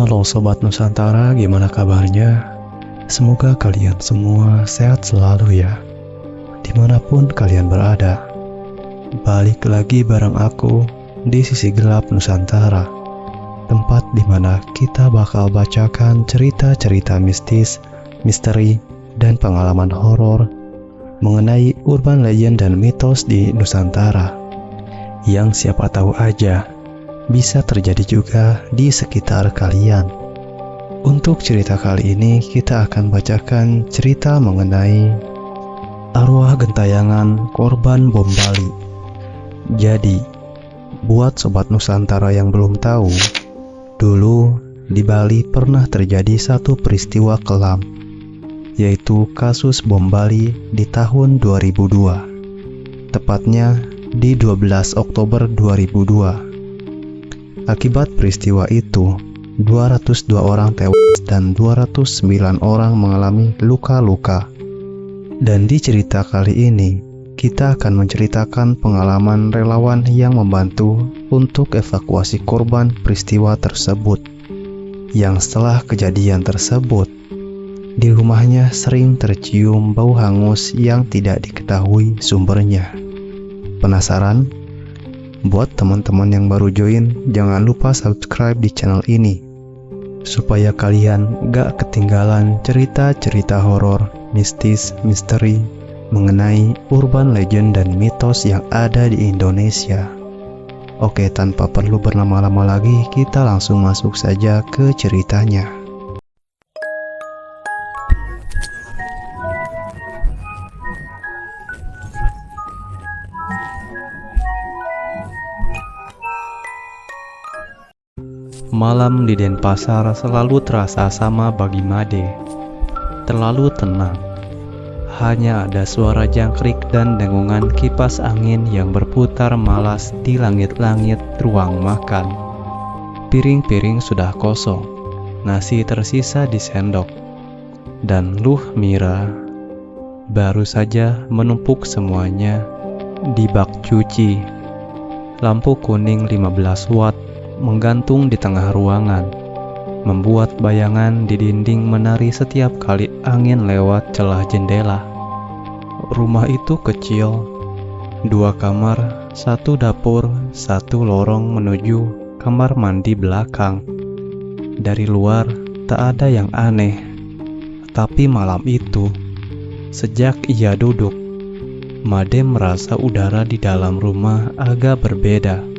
Halo Sobat Nusantara, gimana kabarnya? Semoga kalian semua sehat selalu ya, dimanapun kalian berada. Balik lagi bareng aku di sisi gelap Nusantara, tempat dimana kita bakal bacakan cerita-cerita mistis, misteri, dan pengalaman horor mengenai urban legend dan mitos di Nusantara, yang siapa tahu aja bisa terjadi juga di sekitar kalian. Untuk cerita kali ini kita akan bacakan cerita mengenai arwah gentayangan korban bom Bali. Jadi, buat Sobat Nusantara yang belum tahu, dulu di Bali pernah terjadi satu peristiwa kelam, yaitu kasus bom Bali di tahun 2002. Tepatnya di 12 Oktober 2002. Akibat peristiwa itu, 202 orang tewas dan 209 orang mengalami luka-luka. Dan di cerita kali ini, kita akan menceritakan pengalaman relawan yang membantu untuk evakuasi korban peristiwa tersebut. Yang setelah kejadian tersebut, di rumahnya sering tercium bau hangus yang tidak diketahui sumbernya. Penasaran? Buat teman-teman yang baru join, jangan lupa subscribe di channel ini supaya kalian gak ketinggalan cerita-cerita horor, mistis, misteri mengenai urban legend dan mitos yang ada di Indonesia. Oke, tanpa perlu berlama-lama lagi, kita langsung masuk saja ke ceritanya. Malam di Denpasar selalu terasa sama bagi Made. Terlalu tenang. Hanya ada suara jangkrik dan dengungan kipas angin yang berputar malas di langit-langit ruang makan. Piring-piring sudah kosong. Nasi tersisa di sendok. Dan Luh Mira baru saja menumpuk semuanya di bak cuci. Lampu kuning 15 watt menggantung di tengah ruangan, membuat bayangan di dinding menari setiap kali angin lewat celah jendela. Rumah itu kecil, 2 kamar, 1 dapur, 1 lorong menuju kamar mandi belakang. Dari luar tak ada yang aneh, tapi malam itu, sejak ia duduk, Made merasa udara di dalam rumah agak berbeda.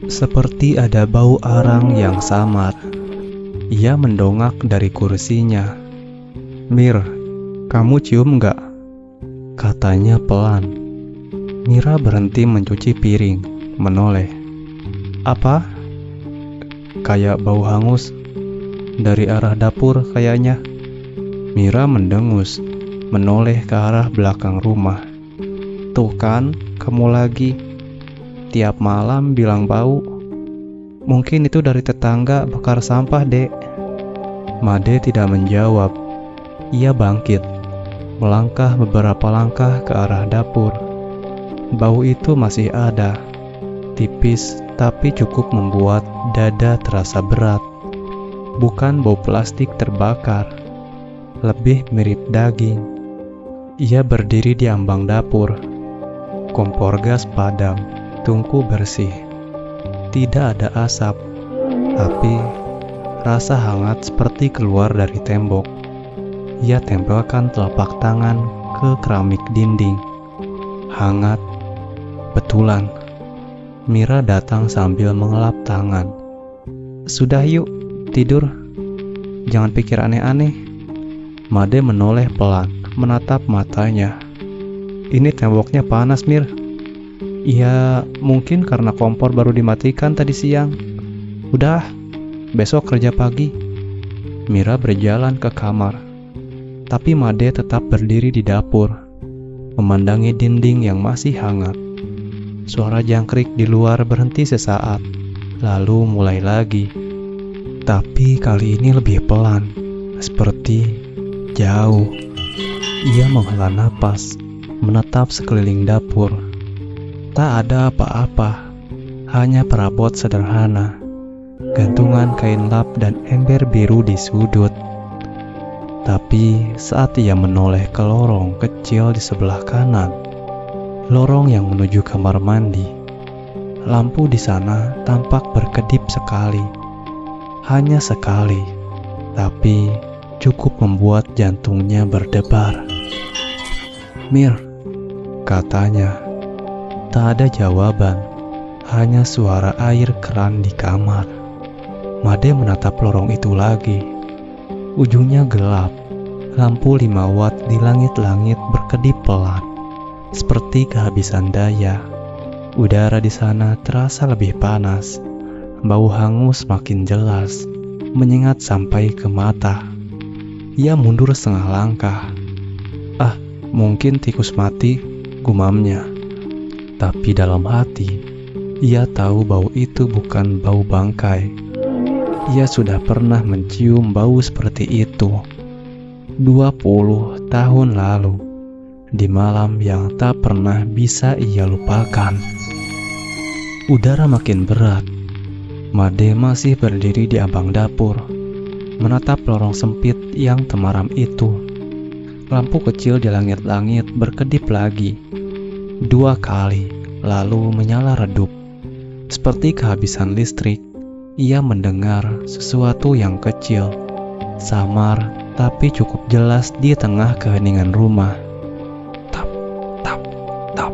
Seperti ada bau arang yang samar. Ia mendongak dari kursinya. "Mir, kamu cium nggak?" katanya pelan. Mira berhenti mencuci piring, menoleh. "Apa?" "Kayak bau hangus dari arah dapur kayaknya." Mira mendengus, menoleh ke arah belakang rumah. "Tuh kan, kamu lagi. Tiap malam bilang bau. Mungkin itu dari tetangga bakar sampah, Dek." Made tidak menjawab. Ia bangkit, melangkah beberapa langkah ke arah dapur. Bau itu masih ada, tipis tapi cukup membuat dada terasa berat. Bukan bau plastik terbakar, lebih mirip daging. Ia berdiri di ambang dapur. Kompor gas padam, tungku bersih. Tidak ada asap, tapi rasa hangat seperti keluar dari tembok. Ia tempelkan telapak tangan ke keramik dinding. Hangat, betulan. Mira datang sambil mengelap tangan. "Sudah yuk, tidur. Jangan pikir aneh-aneh." Made menoleh pelan, menatap matanya. "Ini temboknya panas, Mir." "Iya, mungkin karena kompor baru dimatikan tadi siang. Udah, besok kerja pagi." Mira berjalan ke kamar, tapi Made tetap berdiri di dapur, memandangi dinding yang masih hangat. Suara jangkrik di luar berhenti sesaat, lalu mulai lagi. Tapi kali ini lebih pelan, seperti jauh. Ia menghela napas, menatap sekeliling dapur. Tak ada apa-apa, hanya perabot sederhana. gantungan kain lap dan ember biru di sudut. Tapi saat ia menoleh ke lorong kecil di sebelah kanan, lorong yang menuju kamar mandi, lampu di sana tampak berkedip sekali. Hanya sekali, tapi cukup membuat jantungnya berdebar. "Mir," katanya. Tak ada jawaban, hanya suara air keran di kamar. Made menatap lorong itu lagi. Ujungnya gelap, lampu 5 watt di langit-langit berkedip pelan, seperti kehabisan daya. Udara di sana terasa lebih panas, bau hangus makin jelas, menyengat sampai ke mata. Ia mundur setengah langkah. "Ah, mungkin tikus mati," gumamnya. Tapi dalam hati, ia tahu bau itu bukan bau bangkai. Ia sudah pernah mencium bau seperti itu 20 tahun lalu, di malam yang tak pernah bisa ia lupakan. Udara makin berat. Made masih berdiri di ambang dapur, menatap lorong sempit yang temaram itu. Lampu kecil di langit-langit berkedip lagi 2 kali, lalu menyala redup. Seperti kehabisan listrik, ia mendengar sesuatu yang kecil, samar tapi cukup jelas di tengah keheningan rumah. Tap, tap, tap.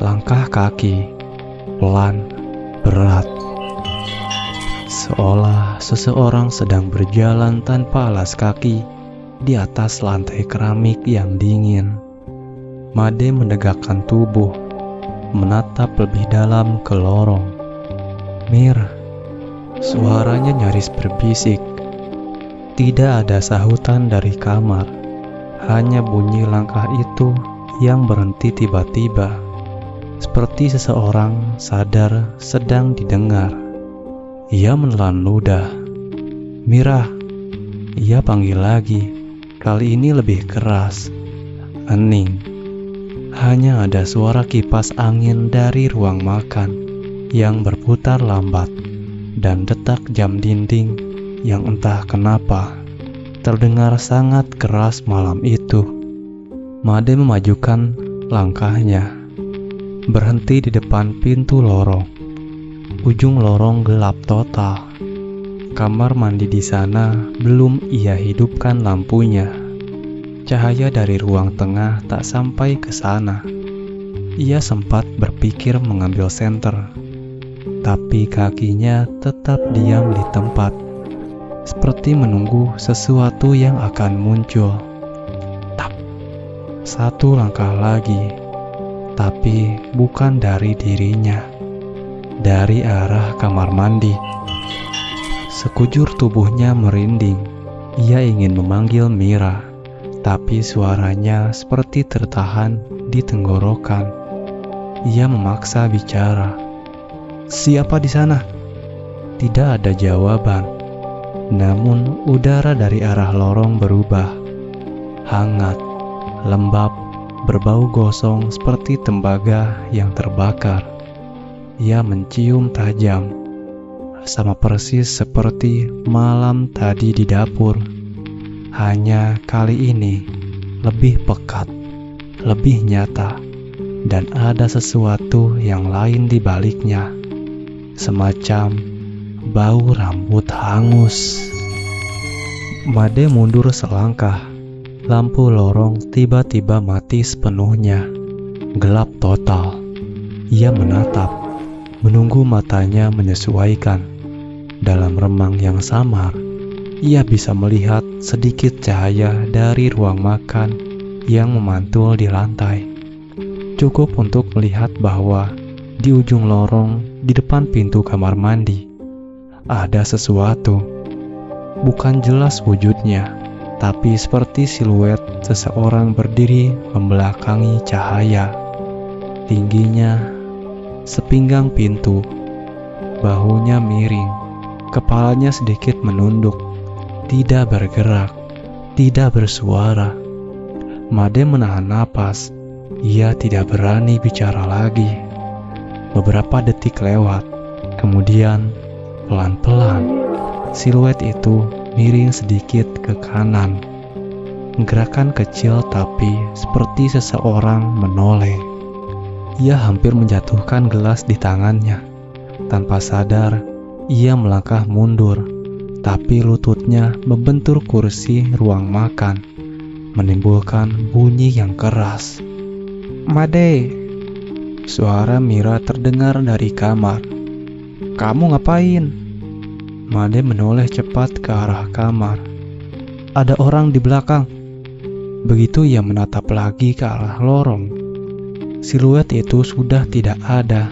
Langkah kaki, pelan, berat. Seolah seseorang sedang berjalan tanpa alas kaki di atas lantai keramik yang dingin. Made menegakkan tubuh, menatap lebih dalam ke lorong. "Mir," suaranya nyaris berbisik. Tidak ada sahutan dari kamar, hanya bunyi langkah itu yang berhenti tiba-tiba, seperti seseorang sadar sedang didengar. Ia menelan ludah. "Mira," ia panggil lagi, kali ini lebih keras. Hening. Hanya ada suara kipas angin dari ruang makan yang berputar lambat dan detak jam dinding yang entah kenapa terdengar sangat keras malam itu. Made memajukan langkahnya, berhenti di depan pintu lorong. Ujung lorong gelap total. Kamar mandi di sana belum ia hidupkan lampunya. Cahaya dari ruang tengah tak sampai ke sana. Ia sempat berpikir mengambil senter, tapi kakinya tetap diam di tempat, seperti menunggu sesuatu yang akan muncul. Tap. 1 langkah lagi, tapi bukan dari dirinya, dari arah kamar mandi. Sekujur tubuhnya merinding. Ia ingin memanggil Mira, tapi suaranya seperti tertahan di tenggorokan. Ia memaksa bicara. "Siapa di sana?" Tidak ada jawaban. Namun udara dari arah lorong berubah. Hangat, lembab, berbau gosong seperti tembaga yang terbakar. Ia mencium tajam, sama persis seperti malam tadi di dapur. Hanya kali ini lebih pekat, lebih nyata, dan ada sesuatu yang lain di baliknya, semacam bau rambut hangus. Made mundur selangkah. Lampu lorong tiba-tiba mati sepenuhnya. Gelap total. Ia menatap, menunggu matanya menyesuaikan. Dalam remang yang samar, ia bisa melihat sedikit cahaya dari ruang makan yang memantul di lantai. Cukup untuk melihat bahwa di ujung lorong di depan pintu kamar mandi ada sesuatu. Bukan jelas wujudnya, tapi seperti siluet seseorang berdiri membelakangi cahaya. Tingginya sepinggang pintu, bahunya miring, kepalanya sedikit menunduk, tidak bergerak, tidak bersuara. Made menahan napas. Ia tidak berani bicara lagi. Beberapa detik lewat, kemudian Pelan-pelan, siluet itu miring sedikit ke kanan. Gerakan kecil tapi seperti seseorang menoleh. Ia hampir menjatuhkan gelas di tangannya. Tanpa sadar, ia melangkah mundur, tapi lututnya membentur kursi ruang makan, menimbulkan bunyi yang keras. "Made!" Suara Mira terdengar dari kamar. "Kamu ngapain?" Made menoleh cepat ke arah kamar. "Ada orang di belakang." Begitu ia menatap lagi ke arah lorong, siluet itu sudah tidak ada.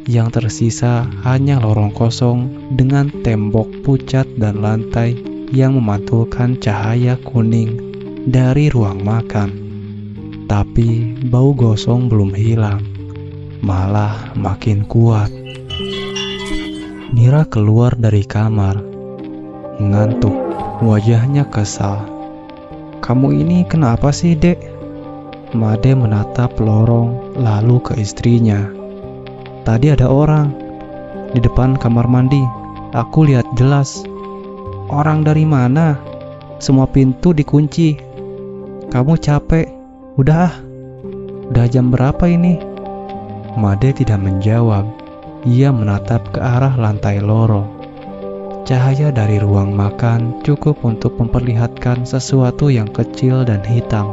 Yang tersisa hanya lorong kosong dengan tembok pucat dan lantai yang memantulkan cahaya kuning dari ruang makan. Tapi bau gosong belum hilang, malah makin kuat. Mira keluar dari kamar, ngantuk, wajahnya kesal. "Kamu ini kenapa sih, Dek?" Made menatap lorong lalu ke istrinya. "Tadi ada orang di depan kamar mandi. Aku lihat jelas." "Orang dari mana? Semua pintu dikunci." "Kamu capek? Udah jam berapa ini?" Made tidak menjawab. Ia menatap ke arah lantai lorong. Cahaya dari ruang makan cukup untuk memperlihatkan sesuatu yang kecil dan hitam.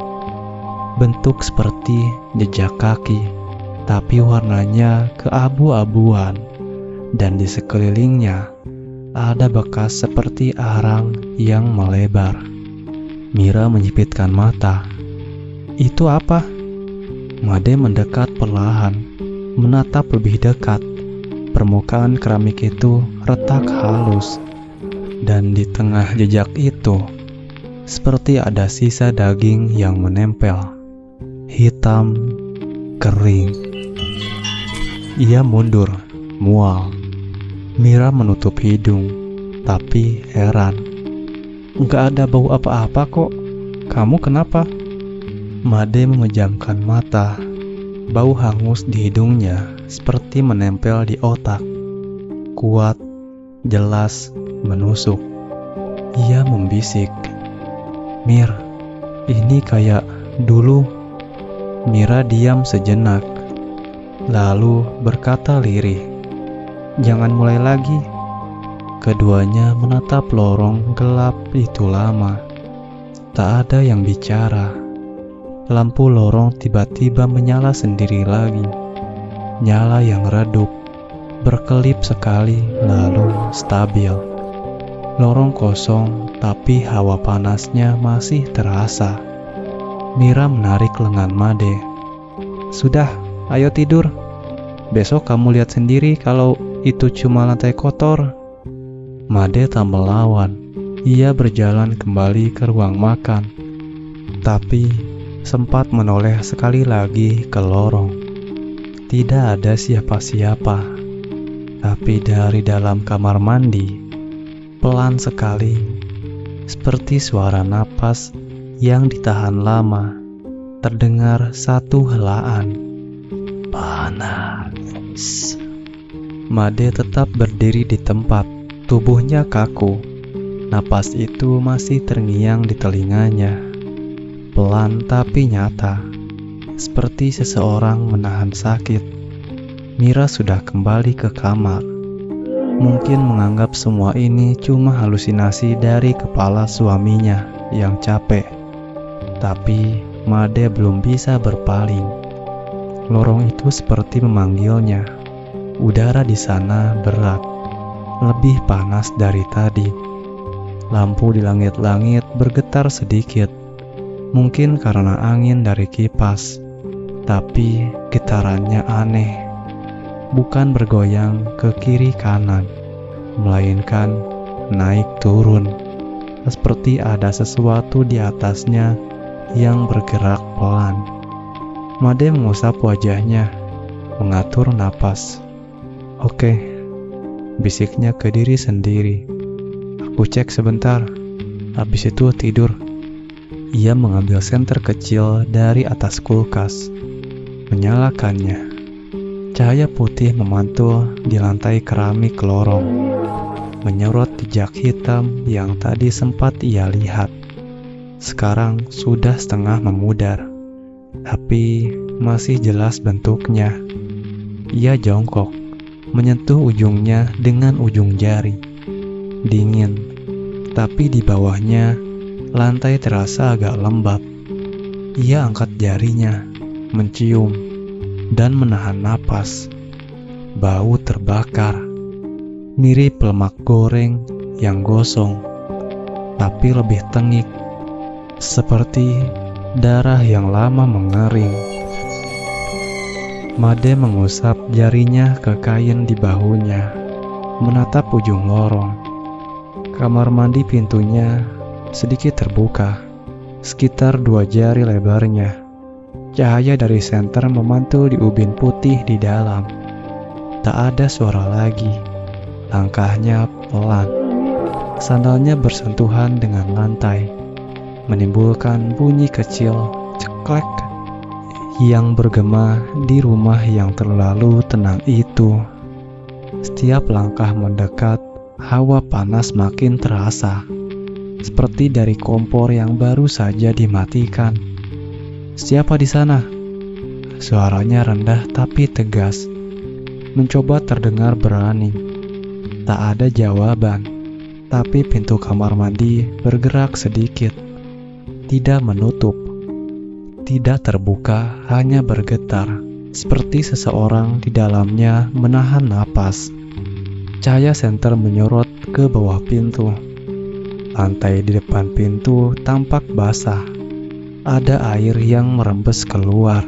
Bentuk seperti jejak kaki, tapi warnanya keabu-abuan. Dan di sekelilingnya ada bekas seperti arang yang melebar. Mira menyipitkan mata. "Itu apa?" Made mendekat perlahan, menatap lebih dekat. Permukaan keramik itu retak halus, dan di tengah jejak itu seperti ada sisa daging yang menempel, hitam, kering. Ia mundur, mual. Mira menutup hidung, tapi heran. "Nggak ada bau apa-apa kok. Kamu kenapa?" Made memejamkan mata. Bau hangus di hidungnya seperti menempel di otak. Kuat, jelas, menusuk. Ia membisik, "Mir, ini kayak dulu." Mira diam sejenak, lalu berkata lirih, "Jangan mulai lagi." Keduanya menatap lorong gelap itu lama. Tak ada yang bicara. Lampu lorong tiba-tiba menyala sendiri lagi. Nyala yang redup, berkelip sekali lalu stabil. Lorong kosong, tapi hawa panasnya masih terasa. Mira menarik lengan Made. "Sudah, ayo tidur. Besok kamu lihat sendiri kalau itu cuma lantai kotor." Made tak melawan. Ia berjalan kembali ke ruang makan, tapi sempat menoleh sekali lagi ke lorong. Tidak ada siapa-siapa, tapi dari dalam kamar mandi, pelan sekali, seperti suara napas yang ditahan lama, terdengar satu helaan. "Panas." Made tetap berdiri di tempat, tubuhnya kaku. Napas itu masih terngiang di telinganya. Pelan tapi nyata, seperti seseorang menahan sakit. Mira sudah kembali ke kamar. Mungkin menganggap semua ini cuma halusinasi dari kepala suaminya yang capek. Tapi Made belum bisa berpaling. Lorong itu seperti memanggilnya. Udara di sana berat, lebih panas dari tadi. Lampu di langit-langit bergetar sedikit. Mungkin karena angin dari kipas, tapi getarannya aneh. Bukan bergoyang ke kiri kanan, melainkan naik turun. Seperti ada sesuatu di atasnya yang bergerak pelan. Made mengusap wajahnya, mengatur napas. "Oke," bisiknya ke diri sendiri. "Aku cek sebentar, habis itu tidur." Ia mengambil senter kecil dari atas kulkas, menyalakannya. Cahaya putih memantul di lantai keramik lorong. menyorot jejak hitam yang tadi sempat ia lihat. Sekarang sudah setengah memudar, tapi masih jelas bentuknya. Ia jongkok, menyentuh ujungnya dengan ujung jari. Dingin, tapi di bawahnya lantai terasa agak lembab. Ia angkat jarinya, mencium, dan menahan napas. Bau terbakar, mirip lemak goreng yang gosong, tapi lebih tengik, seperti darah yang lama mengering. Made mengusap jarinya ke kain di bahunya, menatap ujung lorong. Kamar mandi pintunya sedikit terbuka, sekitar 2 jari lebarnya. Cahaya dari senter memantul di ubin putih di dalam. Tak ada suara lagi. Langkahnya pelan. Sandalnya bersentuhan dengan lantai, menimbulkan bunyi kecil ceklek yang bergema di rumah yang terlalu tenang itu. Setiap langkah mendekat, hawa panas makin terasa, seperti dari kompor yang baru saja dimatikan. "Siapa di sana?" Suaranya rendah tapi tegas, mencoba terdengar berani. Tak ada jawaban, tapi pintu kamar mandi bergerak sedikit. Tidak menutup, tidak terbuka, hanya bergetar, seperti seseorang di dalamnya menahan napas. Cahaya senter menyorot ke bawah pintu. Lantai di depan pintu tampak basah. Ada air yang merembes keluar,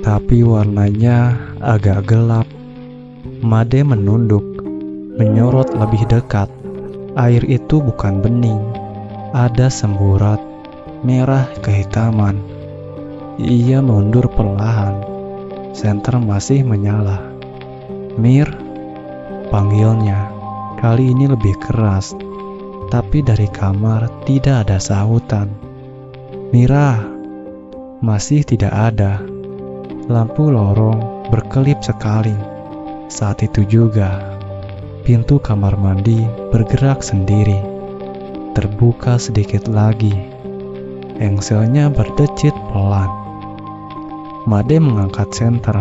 tapi warnanya agak gelap. Made menunduk, menyorot lebih dekat. Air itu bukan bening, ada semburat merah kehitaman. Ia mundur perlahan. Senter masih menyala. "Mir," panggilnya. Kali ini lebih keras, tapi dari kamar tidak ada sahutan. "Mira!" Masih tidak ada. Lampu lorong berkelip sekali. Saat itu juga, pintu kamar mandi bergerak sendiri. Terbuka sedikit lagi. Engselnya berdecit pelan. Made mengangkat senter,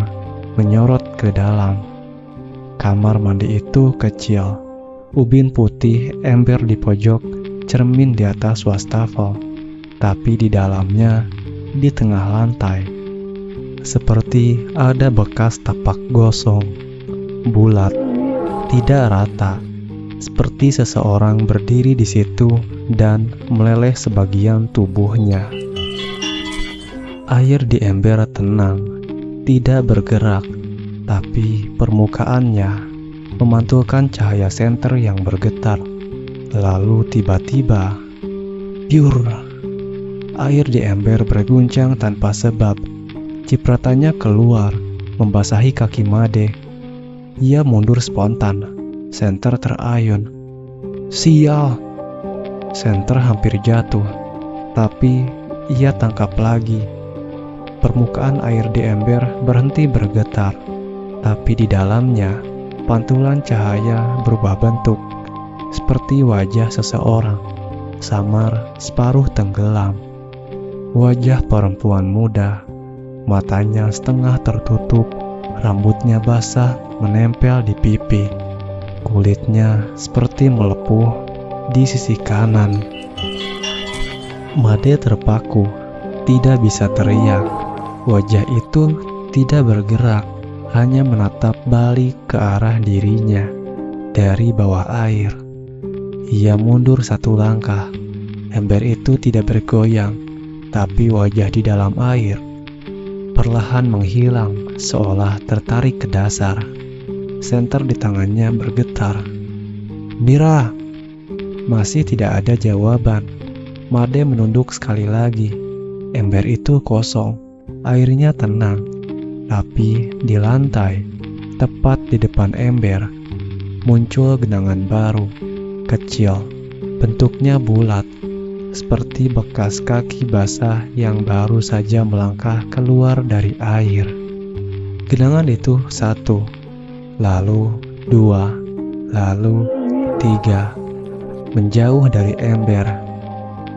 menyorot ke dalam. Kamar mandi itu kecil. Ubin putih ember di pojok, cermin di atas wastafel. Tapi di dalamnya, di tengah lantai, seperti ada bekas tapak gosong, bulat, tidak rata, seperti seseorang berdiri di situ dan meleleh sebagian tubuhnya. Air di ember tenang, tidak bergerak, tapi permukaannya memantulkan cahaya senter yang bergetar. Lalu tiba-tiba, biur! Air di ember berguncang tanpa sebab. Cipratannya keluar, membasahi kaki Made. Ia mundur spontan. Senter terayun. "Sial!" Senter hampir jatuh, tapi ia tangkap lagi. Permukaan air di ember berhenti bergetar, tapi di dalamnya pantulan cahaya berubah bentuk, seperti wajah seseorang, samar separuh tenggelam. Wajah perempuan muda, matanya setengah tertutup, rambutnya basah menempel di pipi, kulitnya seperti melepuh di sisi kanan. Made terpaku, tidak bisa teriak. Wajah itu tidak bergerak, hanya menatap balik ke arah dirinya dari bawah air. Ia mundur 1 langkah. Ember itu tidak bergoyang, tapi wajah di dalam air perlahan menghilang, seolah tertarik ke dasar. Senter di tangannya bergetar. "Mira!" Masih tidak ada jawaban. Made menunduk sekali lagi. Ember itu kosong, airnya tenang, tapi di lantai, tepat di depan ember, muncul genangan baru, kecil, bentuknya bulat, seperti bekas kaki basah yang baru saja melangkah keluar dari air. Genangan itu 1, lalu 2, lalu 3. Menjauh dari ember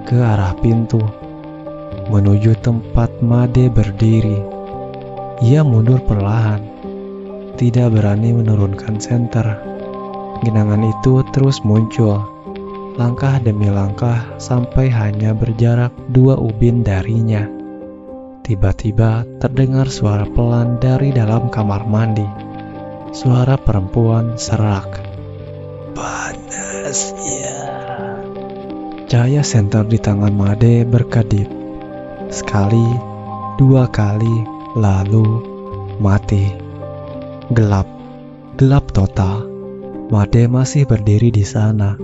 ke arah pintu, menuju tempat Made berdiri. Ia mundur perlahan, tidak berani menurunkan senter. Genangan itu terus muncul, langkah demi langkah sampai hanya berjarak 2 ubin darinya. Tiba-tiba terdengar suara pelan dari dalam kamar mandi. Suara perempuan serak. Panas ya. Cahaya senter di tangan Made berkedip. Sekali, 2 kali, lalu mati. Gelap total. Made masih berdiri di sana.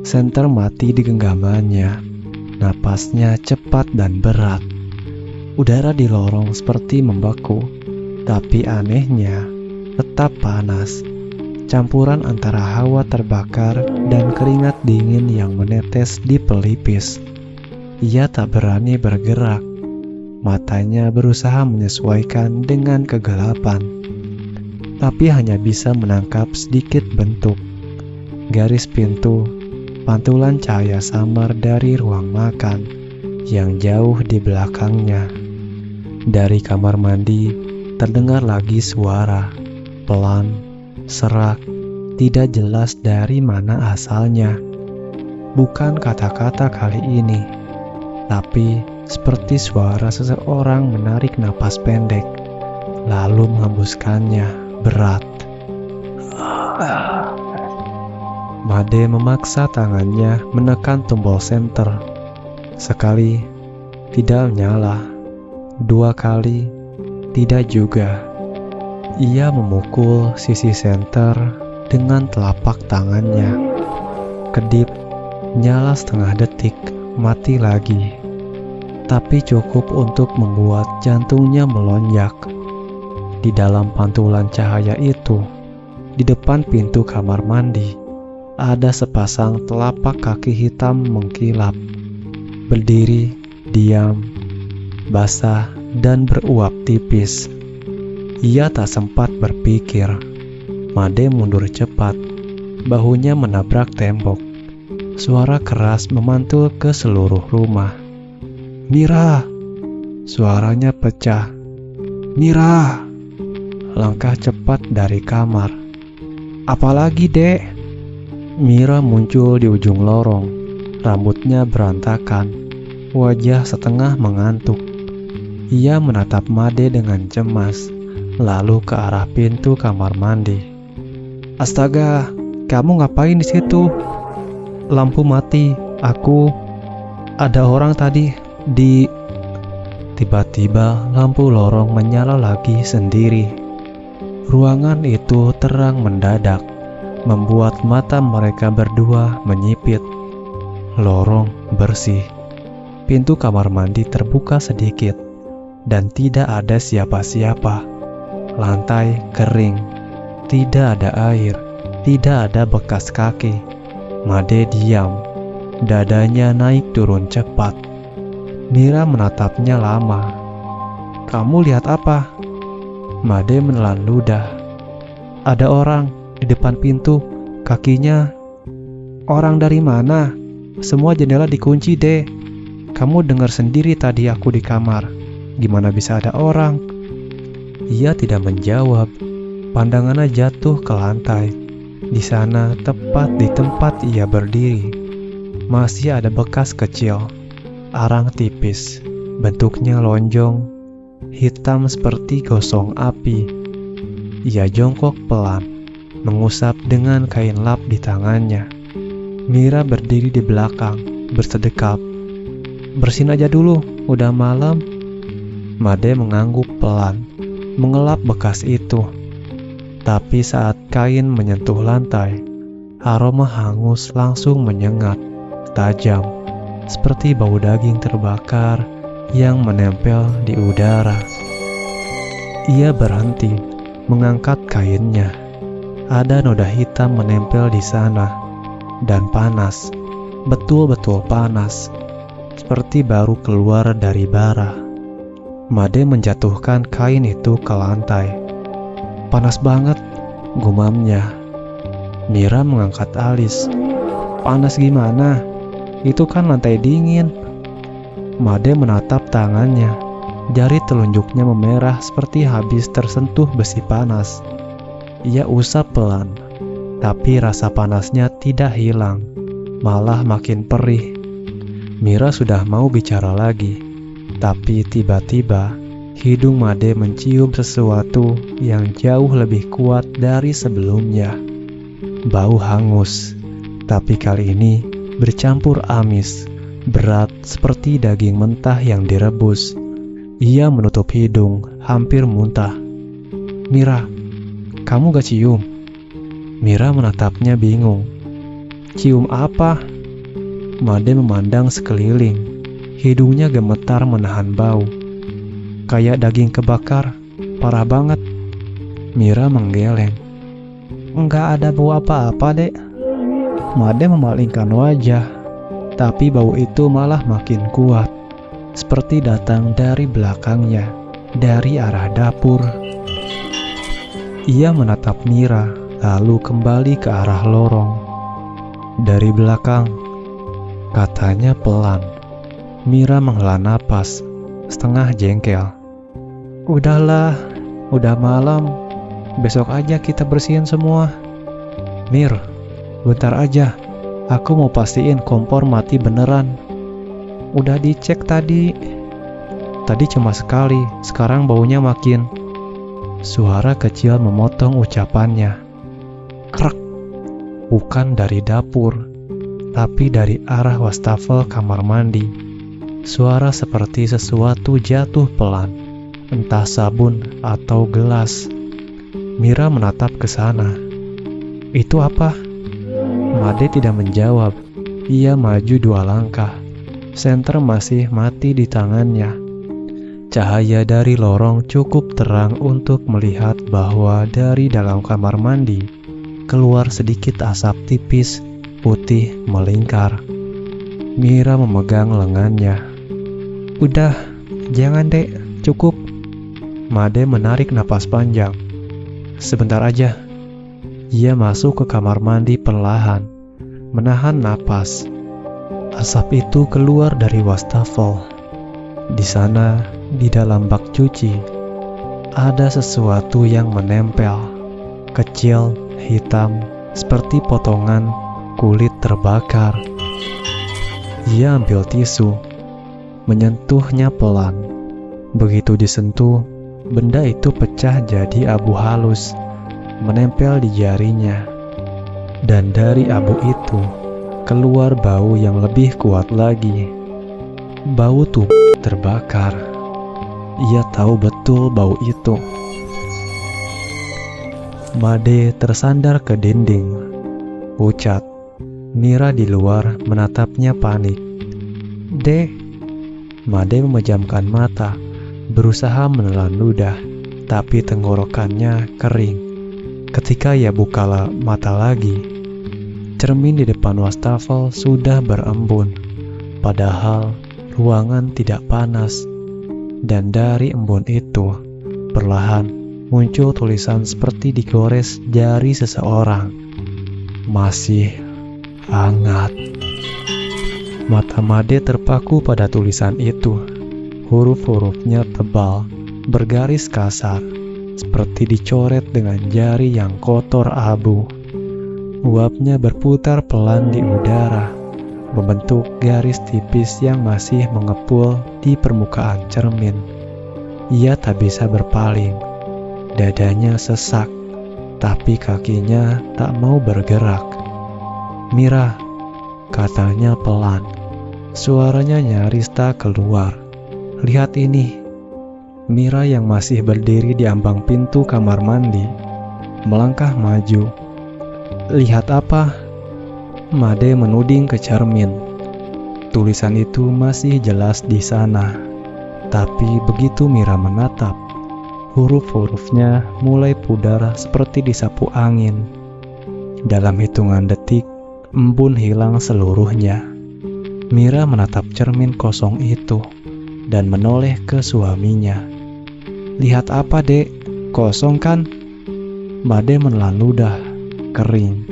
Senter mati di genggamannya. Napasnya cepat dan berat. Udara di lorong seperti membeku, tapi anehnya tetap panas. Campuran antara hawa terbakar dan keringat dingin yang menetes di pelipis. Ia tak berani bergerak. Matanya berusaha menyesuaikan dengan kegelapan, tapi hanya bisa menangkap sedikit bentuk. Garis pintu, pantulan cahaya samar dari ruang makan yang jauh di belakangnya. Dari kamar mandi terdengar lagi suara, pelan, serak, tidak jelas dari mana asalnya. Bukan kata-kata kali ini, tapi seperti suara seseorang menarik napas pendek, lalu menghembuskannya berat. Made memaksa tangannya menekan tombol senter. Sekali, tidak menyala. 2 kali, tidak juga. Ia memukul sisi senter dengan telapak tangannya. Kedip, nyala setengah detik, mati lagi. Tapi cukup untuk membuat jantungnya melonjak. Di dalam pantulan cahaya itu, di depan pintu kamar mandi, ada sepasang telapak kaki hitam mengkilap. Berdiri, diam, basah, dan beruap tipis. Ia tak sempat berpikir. Made mundur cepat. Bahunya menabrak tembok. Suara keras memantul ke seluruh rumah. "Mira!" Suaranya pecah. "Mira!" Langkah cepat dari kamar. "Apalagi, Dek?" Mira muncul di ujung lorong. Rambutnya berantakan, wajah setengah mengantuk. Ia menatap Made dengan cemas, lalu ke arah pintu kamar mandi. "Astaga, kamu ngapain di situ?" "Lampu mati, ada orang tadi di..." Tiba-tiba lampu lorong menyala lagi sendiri. Ruangan itu terang mendadak, membuat mata mereka berdua menyipit. Lorong bersih. Pintu kamar mandi terbuka sedikit, dan tidak ada siapa-siapa. Lantai kering, tidak ada air, tidak ada bekas kaki. Made diam, dadanya naik turun cepat. Mira menatapnya lama. "Kamu lihat apa?" Made menelan ludah. "Ada orang di depan pintu, kakinya..." "Orang dari mana? Semua jendela dikunci, Dek. Kamu dengar sendiri tadi aku di kamar. Gimana bisa ada orang?" Ia tidak menjawab. Pandangannya jatuh ke lantai. Di sana, tepat di tempat ia berdiri, masih ada bekas kecil, arang tipis, bentuknya lonjong, hitam seperti gosong api. Ia jongkok pelan, mengusap dengan kain lap di tangannya. Mira berdiri di belakang, bersedekap. "Bersihin aja dulu, udah malam." Made mengangguk pelan, mengelap bekas itu. Tapi saat kain menyentuh lantai, aroma hangus langsung menyengat, tajam, seperti bau daging terbakar yang menempel di udara. Ia berhenti, mengangkat kainnya. Ada noda hitam menempel di sana, dan panas, betul-betul panas, seperti baru keluar dari bara. Made menjatuhkan kain itu ke lantai. "Panas banget," gumamnya. Mira mengangkat alis. Panas gimana? Itu kan lantai dingin. Made menatap tangannya. Jari telunjuknya memerah seperti habis tersentuh besi panas. Ia usap pelan, tapi rasa panasnya tidak hilang, malah makin perih. Mira sudah mau bicara lagi, tapi tiba-tiba hidung Made mencium sesuatu yang jauh lebih kuat dari sebelumnya. Bau hangus, tapi kali ini bercampur amis, berat seperti daging mentah yang direbus. Ia menutup hidung, hampir muntah. Mira, kamu gak cium? Mira menatapnya bingung. Cium apa? Made memandang sekeliling. Hidungnya gemetar menahan bau. Kayak daging kebakar, parah banget. Mira menggeleng. Enggak ada bau apa-apa, Dek. Made memalingkan wajah, tapi bau itu malah makin kuat, seperti datang dari belakangnya, dari arah dapur. Ia menatap Mira, lalu kembali ke arah lorong. Dari belakang, katanya pelan. Mira menghela napas, setengah jengkel. Udahlah, udah malam. Besok aja kita bersihin semua. Mir, bentar aja. Aku mau pastiin kompor mati beneran. Udah dicek tadi. Tadi cuma sekali, sekarang baunya makin. Suara kecil memotong ucapannya. Krek. Bukan dari dapur, tapi dari arah wastafel kamar mandi. Suara seperti sesuatu jatuh pelan, entah sabun atau gelas. Mira menatap ke sana. Itu apa? Made tidak menjawab. Ia maju 2 langkah. Senter masih mati di tangannya. Cahaya dari lorong cukup terang untuk melihat bahwa dari dalam kamar mandi keluar sedikit asap tipis, putih melingkar. Mira memegang lengannya. Udah, jangan Dek, cukup. Made menarik napas panjang. Sebentar aja. Ia masuk ke kamar mandi perlahan, menahan napas. Asap itu keluar dari wastafel. Di sana, di dalam bak cuci, ada sesuatu yang menempel, kecil, hitam, seperti potongan kulit terbakar. Ia ambil tisu, menyentuhnya pelan. Begitu disentuh, benda itu pecah jadi abu halus, menempel di jarinya. Dan dari abu itu, keluar bau yang lebih kuat lagi. Bau tubuh terbakar. Ia tahu betul bau itu. Made tersandar ke dinding. Pucat. Mira di luar menatapnya panik. Dek. Made memejamkan mata, berusaha menelan ludah, tapi tenggorokannya kering. Ketika ia buka mata lagi, cermin di depan wastafel sudah berembun, padahal ruangan tidak panas. Dan dari embun itu, perlahan muncul tulisan seperti digores jari seseorang. Masih hangat. Mata Made terpaku pada tulisan itu. Huruf-hurufnya tebal, bergaris kasar, seperti dicoret dengan jari yang kotor abu. Uapnya berputar pelan di udara, membentuk garis tipis yang masih mengepul di permukaan cermin. Ia tak bisa berpaling. Dadanya sesak, tapi kakinya tak mau bergerak. Mira, katanya pelan. Suaranya nyaris tak keluar. Lihat ini. Mira yang masih berdiri di ambang pintu kamar mandi melangkah maju. Lihat apa? Made menuding ke cermin. Tulisan itu masih jelas di sana. Tapi begitu Mira menatap, huruf-hurufnya mulai pudar seperti disapu angin. Dalam hitungan detik, embun hilang seluruhnya. Mira menatap cermin kosong itu dan menoleh ke suaminya. Lihat apa, Dek? Kosong kan? Made menelan ludah, kering.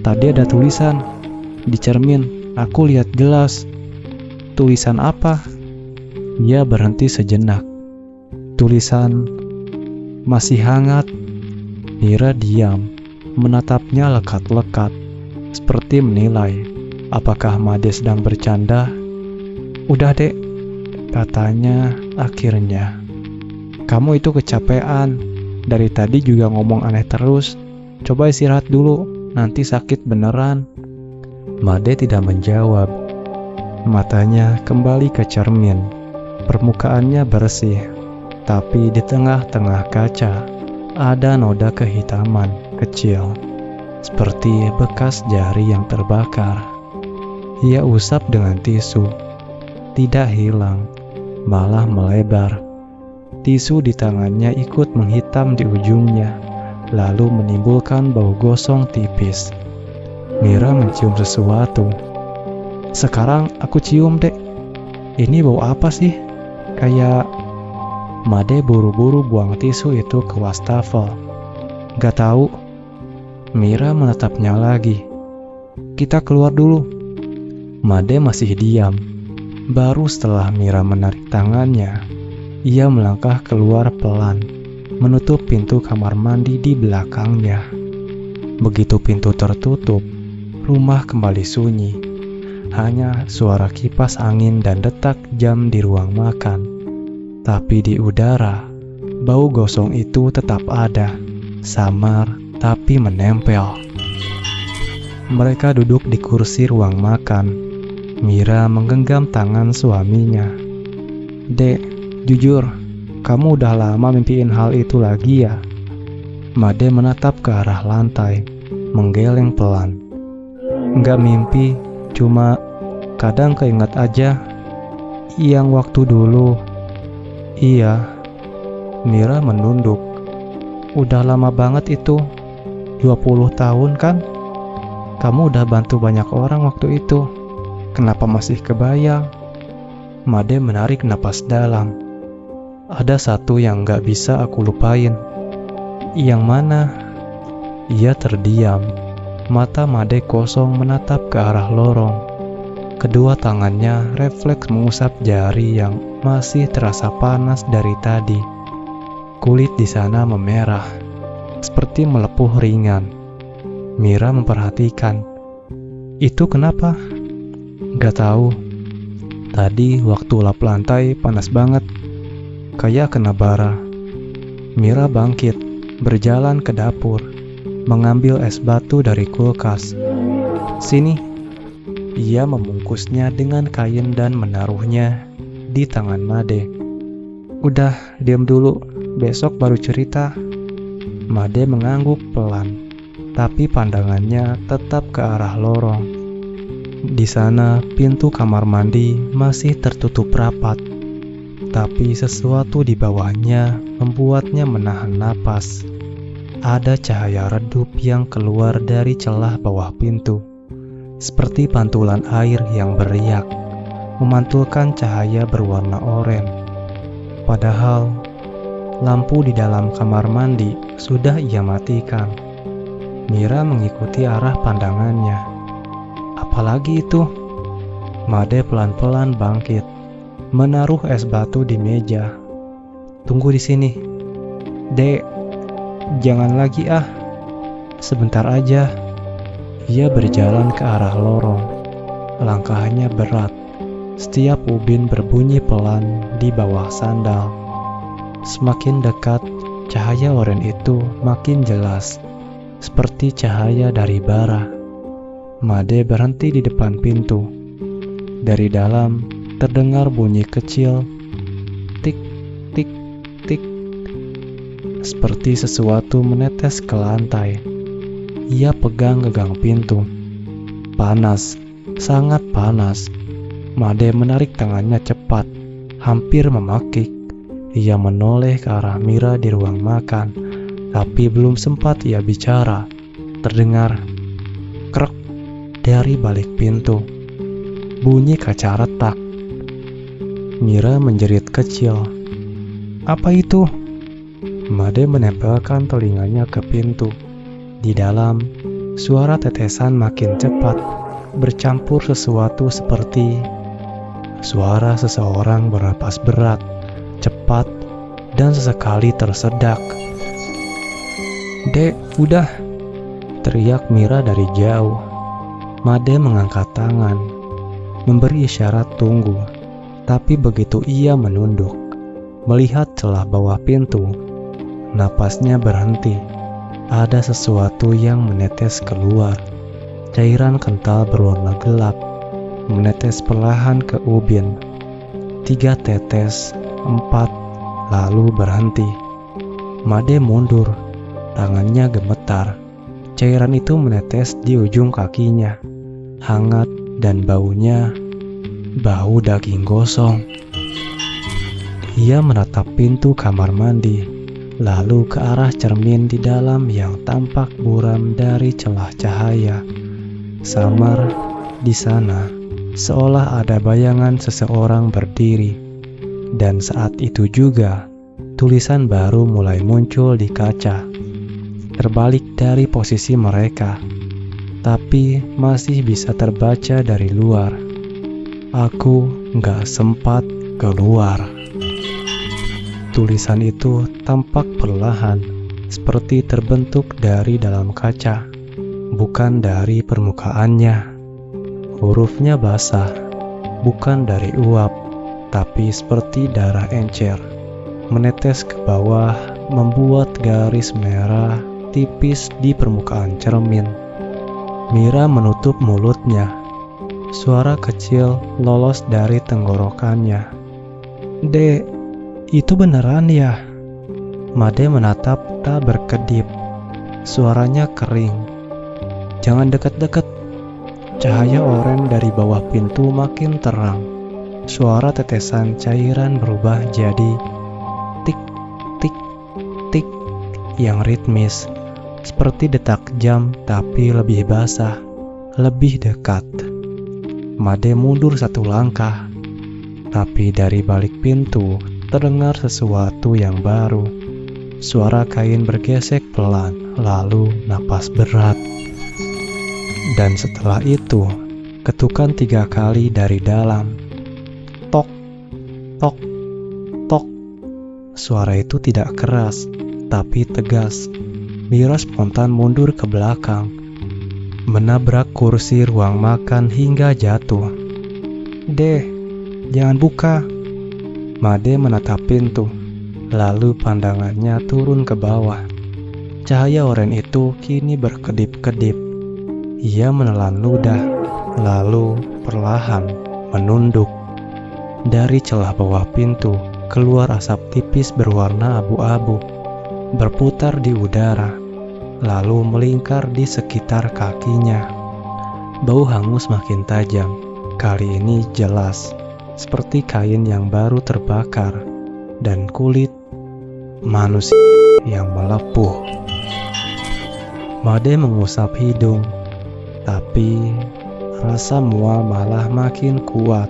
Tadi ada tulisan di cermin, aku lihat jelas. Tulisan apa? Ia berhenti sejenak. Tulisan masih hangat. Mira diam, menatapnya lekat-lekat, seperti menilai apakah Made sedang bercanda. Udah dek, katanya akhirnya. Kamu itu kecapean. Dari tadi juga ngomong aneh terus. Coba istirahat dulu, nanti sakit beneran. Made tidak menjawab. Matanya kembali ke cermin. Permukaannya bersih, tapi di tengah-tengah kaca ada noda kehitaman kecil, seperti bekas jari yang terbakar. Ia usap dengan tisu. Tidak hilang, malah melebar. Tisu di tangannya ikut menghitam di ujungnya, lalu menimbulkan bau gosong tipis. Mira mencium sesuatu. Sekarang aku cium dek. Ini bau apa sih? Kayak... Made buru-buru buang tisu itu ke wastafel. Gak tahu. Mira menatapnya lagi. Kita keluar dulu. Made masih diam. Baru setelah Mira menarik tangannya, ia melangkah keluar pelan, menutup pintu kamar mandi di belakangnya. Begitu pintu tertutup, rumah kembali sunyi. Hanya suara kipas angin dan detak jam di ruang makan. Tapi di udara, bau gosong itu tetap ada, samar tapi menempel. Mereka duduk di kursi ruang makan. Mira menggenggam tangan suaminya. Dek, jujur, kamu udah lama mimpiin hal itu lagi ya? Made menatap ke arah lantai, menggeleng pelan. Enggak mimpi, cuma kadang keinget aja yang waktu dulu. Iya, Mira menunduk. Udah lama banget itu, 20 tahun kan? Kamu udah bantu banyak orang waktu itu. Kenapa masih kebayang? Made menarik napas dalam. Ada satu yang gak bisa aku lupain. Yang mana? Ia terdiam. Mata Made kosong menatap ke arah lorong. Kedua tangannya refleks mengusap jari yang masih terasa panas dari tadi. Kulit di sana memerah, seperti melepuh ringan. Mira memperhatikan. Itu kenapa? Gak tahu. Tadi waktu lap lantai panas banget, kayak kena bara. Mira bangkit, berjalan ke dapur, mengambil es batu dari kulkas. Sini. Ia membungkusnya dengan kain dan menaruhnya di tangan Made. Udah, diam dulu, besok baru cerita. Made mengangguk pelan, tapi pandangannya tetap ke arah lorong. Di sana, pintu kamar mandi masih tertutup rapat, tapi sesuatu di bawahnya membuatnya menahan napas. Ada cahaya redup yang keluar dari celah bawah pintu, seperti pantulan air yang beriak, memantulkan cahaya berwarna oranye. Padahal, lampu di dalam kamar mandi sudah ia matikan. Mira mengikuti arah pandangannya. Apalagi itu? Made pelan-pelan bangkit, menaruh es batu di meja. Tunggu di sini. Dek, jangan lagi ah. Sebentar aja. Ia berjalan ke arah lorong. Langkahnya berat. Setiap ubin berbunyi pelan di bawah sandal. Semakin dekat, cahaya oranye itu makin jelas, seperti cahaya dari bara. Made berhenti di depan pintu. Dari dalam terdengar bunyi kecil, tik, tik, tik, seperti sesuatu menetes ke lantai. Ia pegang gagang pintu. Panas, sangat panas. Made menarik tangannya cepat, hampir memakik. Ia menoleh ke arah Mira di ruang makan, tapi belum sempat ia bicara, terdengar krek dari balik pintu. Bunyi kaca retak. Mira menjerit kecil. Apa itu? Made menempelkan telinganya ke pintu. Di dalam, Suara tetesan makin cepat, bercampur sesuatu seperti suara seseorang bernapas berat, cepat, dan sesekali tersedak. "Dek, udah!" teriak Mira dari jauh. Made mengangkat tangan, memberi isyarat tunggu. Tapi begitu ia menunduk, melihat celah bawah pintu, napasnya berhenti. Ada sesuatu yang menetes keluar. Cairan kental berwarna gelap, menetes perlahan ke ubin. 3 tetes, 4, lalu berhenti. Made mundur, tangannya gemetar. Cairan itu menetes di ujung kakinya, hangat dan baunya bau daging gosong. Ia menatap pintu kamar mandi, lalu ke arah cermin di dalam yang tampak buram dari celah cahaya. Samar di sana, seolah ada bayangan seseorang berdiri. Dan saat itu juga, tulisan baru mulai muncul di kaca. Terbalik dari posisi mereka, tapi masih bisa terbaca dari luar. "Aku gak sempat keluar." Tulisan itu tampak perlahan, seperti terbentuk dari dalam kaca, bukan dari permukaannya. Hurufnya basah, bukan dari uap, tapi seperti darah encer, menetes ke bawah, membuat garis merah tipis di permukaan cermin. Mira menutup mulutnya. Suara kecil lolos dari tenggorokannya. "Dek, itu beneran ya?" Made menatap tak berkedip. Suaranya kering. "Jangan dekat-dekat." Cahaya oranye dari bawah pintu makin terang. Suara tetesan cairan berubah jadi tik, tik, tik yang ritmis, seperti detak jam tapi lebih basah, lebih dekat. Made mundur 1 langkah, tapi dari balik pintu terdengar sesuatu yang baru. Suara kain bergesek pelan, lalu napas berat. Dan setelah itu, ketukan 3 kali dari dalam. Tok, tok, tok. Suara itu tidak keras, tapi tegas. Mira spontan mundur ke belakang, menabrak kursi ruang makan hingga jatuh. "Deh, jangan buka." Made menatap pintu, lalu pandangannya turun ke bawah. Cahaya oranye itu kini berkedip-kedip. Ia menelan ludah, lalu perlahan menunduk. Dari celah bawah pintu keluar asap tipis berwarna abu-abu, berputar di udara, lalu melingkar di sekitar kakinya. Bau hangus makin tajam, kali ini jelas, seperti kain yang baru terbakar, dan kulit manusia yang melepuh. Made mengusap hidung, tapi rasa mual malah makin kuat.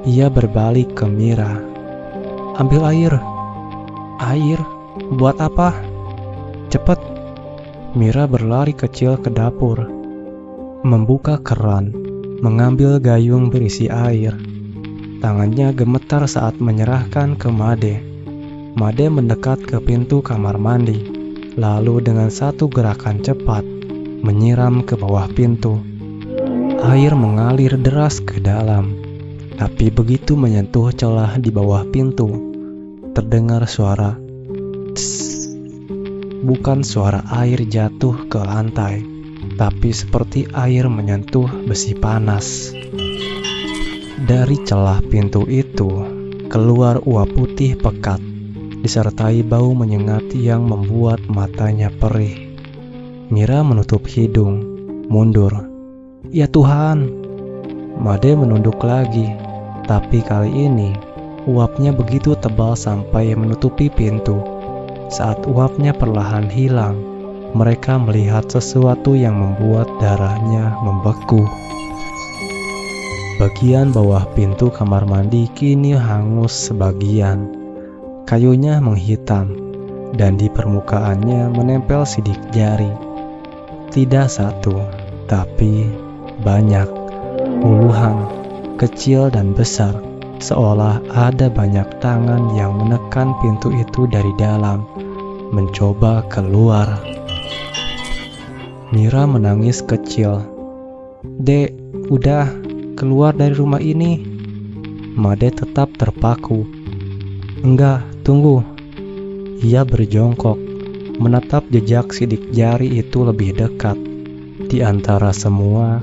Ia berbalik ke Mira. "Ambil air." "Air? Buat apa?" "Cepet." Mira berlari kecil ke dapur, membuka keran, mengambil gayung berisi air. Tangannya gemetar saat menyerahkan ke Made. Made mendekat ke pintu kamar mandi, lalu dengan satu gerakan cepat menyiram ke bawah pintu. Air mengalir deras ke dalam, tapi begitu menyentuh celah di bawah pintu, terdengar suara tss. Bukan suara air jatuh ke lantai, tapi seperti air menyentuh besi panas. Dari celah pintu itu keluar uap putih pekat, disertai bau menyengat yang membuat matanya perih. Mira menutup hidung, mundur. "Ya Tuhan!" Made menunduk lagi, tapi kali ini uapnya begitu tebal sampai menutupi pintu. Saat uapnya perlahan hilang, mereka melihat sesuatu yang membuat darahnya membeku. Bagian bawah pintu kamar mandi kini hangus sebagian. Kayunya menghitam, dan di permukaannya menempel sidik jari. Tidak satu, tapi banyak, puluhan, kecil dan besar, seolah ada banyak tangan yang menekan pintu itu dari dalam, mencoba keluar. Mira menangis kecil. "Dek, udah, keluar dari rumah ini." Made tetap terpaku. "Enggak, tunggu." Ia berjongkok, menatap jejak sidik jari itu lebih dekat. Di antara semua,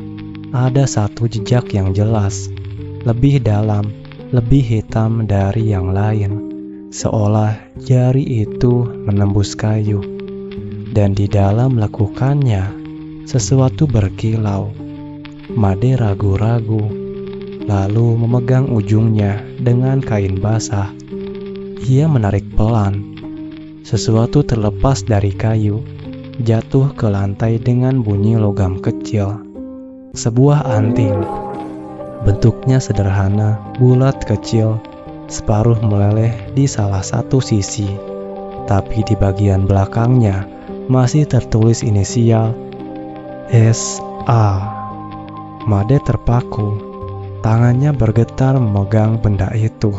ada satu jejak yang jelas, lebih dalam, lebih hitam dari yang lain, seolah jari itu menembus kayu. Dan di dalam lekukannya, sesuatu berkilau. Made ragu-ragu, lalu memegang ujungnya dengan kain basah. Ia menarik pelan. Sesuatu terlepas dari kayu, jatuh ke lantai dengan bunyi logam kecil. Sebuah anting. Bentuknya sederhana, bulat kecil, separuh meleleh di salah satu sisi. Tapi di bagian belakangnya masih tertulis inisial S.A. Made terpaku. Tangannya bergetar memegang benda itu.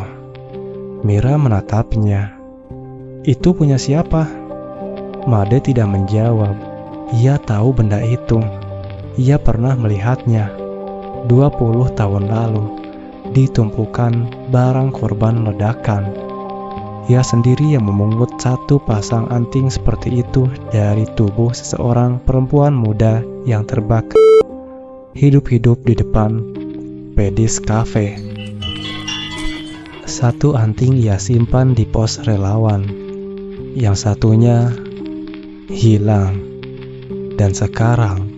Mira menatapnya. "Itu punya siapa?" Made tidak menjawab. Ia tahu benda itu. Ia pernah melihatnya 20 tahun lalu di tumpukan barang korban ledakan. Ia sendiri yang memungut satu pasang anting seperti itu dari tubuh seseorang perempuan muda yang terbakar hidup-hidup di depan Pedis Cafe. Satu anting ia simpan di pos relawan, yang satunya hilang. Dan sekarang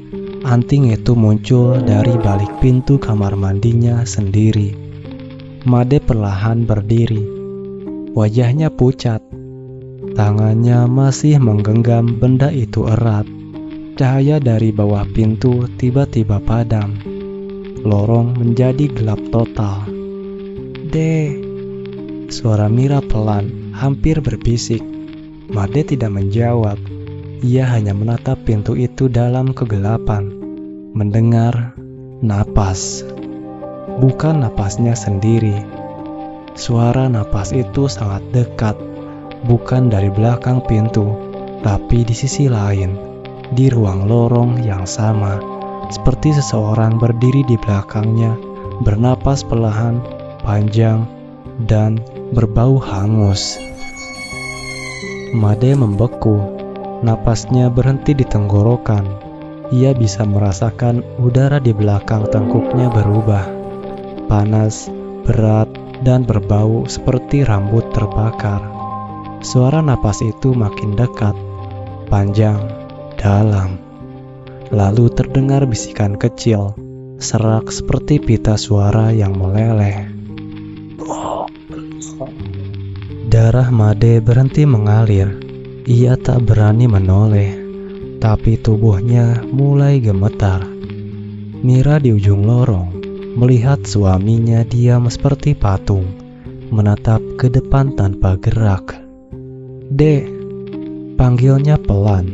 anting itu muncul dari balik pintu kamar mandinya sendiri. Made perlahan berdiri. Wajahnya pucat. Tangannya masih menggenggam benda itu erat. Cahaya dari bawah pintu tiba-tiba padam. Lorong menjadi gelap total. "Dek." Suara Mira pelan, hampir berbisik. Made tidak menjawab. Ia hanya menatap pintu itu dalam kegelapan, mendengar napas. Bukan napasnya sendiri. Suara napas itu sangat dekat, bukan dari belakang pintu, tapi di sisi lain, di ruang lorong yang sama, seperti seseorang berdiri di belakangnya, bernapas perlahan, panjang, dan berbau hangus. Made membeku. Napasnya berhenti di tenggorokan. Ia bisa merasakan udara di belakang tengkuknya berubah. Panas, berat, dan berbau seperti rambut terbakar. Suara napas itu makin dekat, panjang, dalam. Lalu terdengar bisikan kecil, serak seperti pita suara yang meleleh. Darah Made berhenti mengalir. Ia tak berani menoleh, tapi tubuhnya mulai gemetar. Mira di ujung lorong melihat suaminya diam seperti patung, menatap ke depan tanpa gerak. "Dek," panggilnya pelan.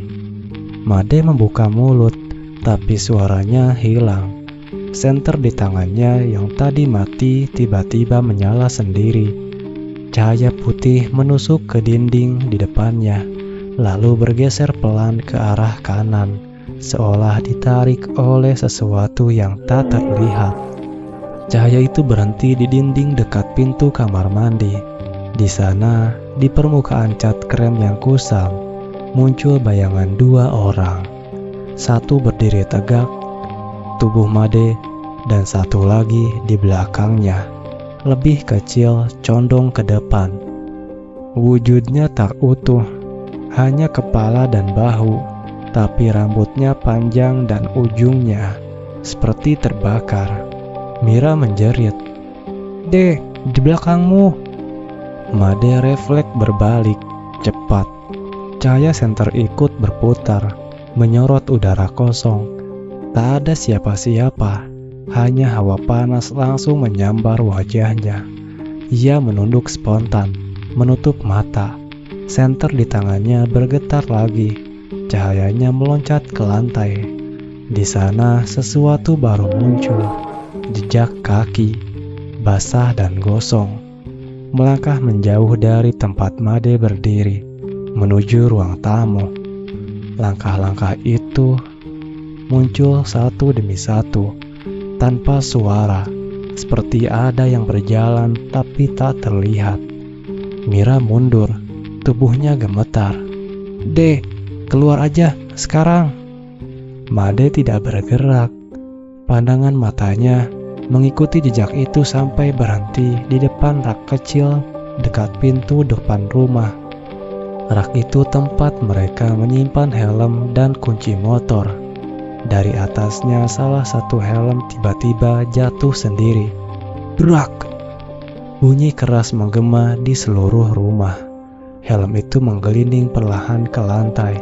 Made membuka mulut, tapi suaranya hilang. Senter di tangannya yang tadi mati tiba-tiba menyala sendiri. Cahaya putih menusuk ke dinding di depannya, lalu bergeser pelan ke arah kanan, seolah ditarik oleh sesuatu yang tak terlihat. Cahaya itu berhenti di dinding dekat pintu kamar mandi. Di sana, di permukaan cat krem yang kusam, muncul bayangan dua orang. Satu berdiri tegak, tubuh Made, dan satu lagi di belakangnya, lebih kecil, condong ke depan. Wujudnya tak utuh, hanya kepala dan bahu, tapi rambutnya panjang dan ujungnya seperti terbakar. Mira menjerit, "Dek, di belakangmu!" Made refleks berbalik, cepat. Cahaya senter ikut berputar, menyorot udara kosong. Tak ada siapa-siapa, hanya hawa panas langsung menyambar wajahnya. Ia menunduk spontan, menutup mata. Senter di tangannya bergetar lagi, Cahayanya meloncat ke lantai. Di sana sesuatu baru muncul. Jejak kaki, basah dan gosong, melangkah menjauh dari tempat Made berdiri, menuju ruang tamu. Langkah-langkah itu muncul satu demi satu, tanpa suara, seperti ada yang berjalan tapi tak terlihat. Mira mundur, tubuhnya gemetar. "Dek, keluar aja, sekarang." Made tidak bergerak. Pandangan matanya mengikuti jejak itu sampai berhenti di depan rak kecil dekat pintu depan rumah. Rak itu tempat mereka menyimpan helm dan kunci motor. Dari atasnya salah satu helm tiba-tiba jatuh sendiri. Brak! Bunyi keras menggema di seluruh rumah. Helm itu menggelinding perlahan ke lantai,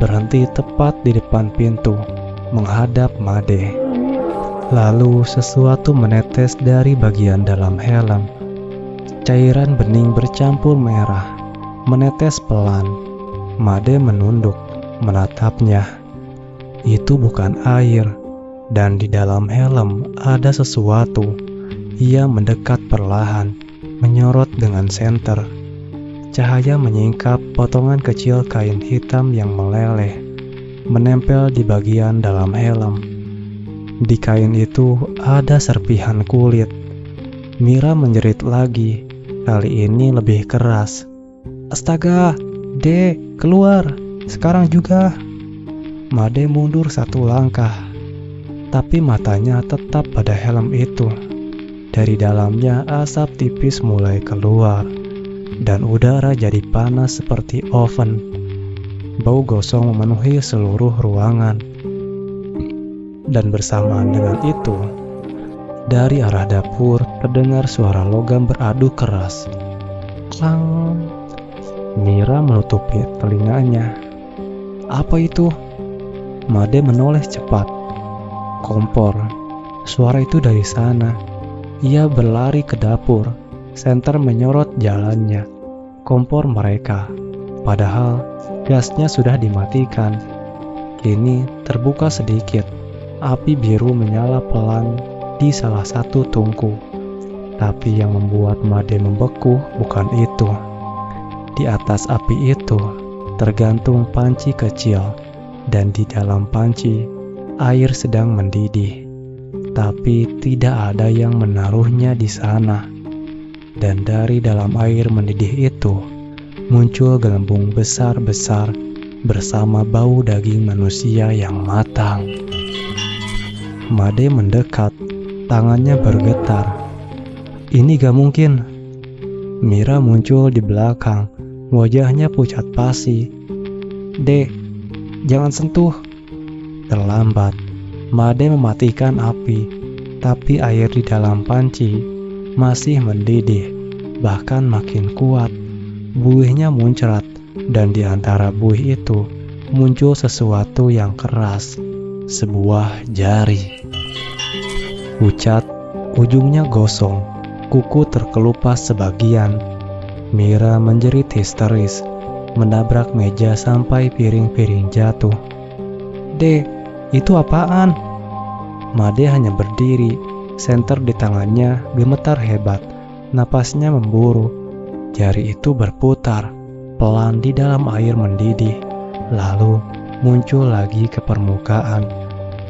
berhenti tepat di depan pintu, menghadap Made. Lalu sesuatu menetes dari bagian dalam helm. Cairan bening bercampur merah, menetes pelan. Made menunduk, menatapnya. Itu bukan air, dan di dalam helm ada sesuatu. Ia mendekat perlahan, menyorot dengan senter. Cahaya menyingkap potongan kecil kain hitam yang meleleh, menempel di bagian dalam helm. Di kain itu ada serpihan kulit. Mira menjerit lagi, kali ini lebih keras. "Astaga, Dek, keluar, sekarang juga." Made mundur satu langkah, tapi matanya tetap pada helm itu. Dari dalamnya asap tipis mulai keluar, dan udara jadi panas seperti oven. Bau gosong memenuhi seluruh ruangan. Dan bersamaan dengan itu, dari arah dapur terdengar suara logam beradu keras. Klang! Mira menutupi telinganya. "Apa itu?" Made menoleh cepat. Kompor. Suara itu dari sana. Ia berlari ke dapur. Senter menyorot jalannya. Kompor mereka. Padahal gasnya sudah dimatikan. Kini terbuka sedikit. Api biru menyala pelan di salah satu tungku. Tapi yang membuat Made membeku bukan itu. Di atas api itu tergantung panci kecil, dan di dalam panci air sedang mendidih. Tapi tidak ada yang menaruhnya di sana. Dan dari dalam air mendidih itu muncul gelembung besar-besar bersama bau daging manusia yang matang. Made mendekat, tangannya bergetar. "Ini gak mungkin." Mira muncul di belakang, wajahnya pucat pasi. "Dek, jangan sentuh." Terlambat. Made mematikan api, tapi air di dalam panci masih mendidih, bahkan makin kuat. Buihnya muncrat, dan di antara buih itu muncul sesuatu yang keras, sebuah jari. Pucat, ujungnya gosong, kuku terkelupas sebagian. Mira menjerit histeris, menabrak meja sampai piring-piring jatuh. "Dek, itu apaan?" Made hanya berdiri, senter di tangannya gemetar hebat, napasnya memburu. Jari itu berputar, pelan di dalam air mendidih, lalu muncul lagi ke permukaan.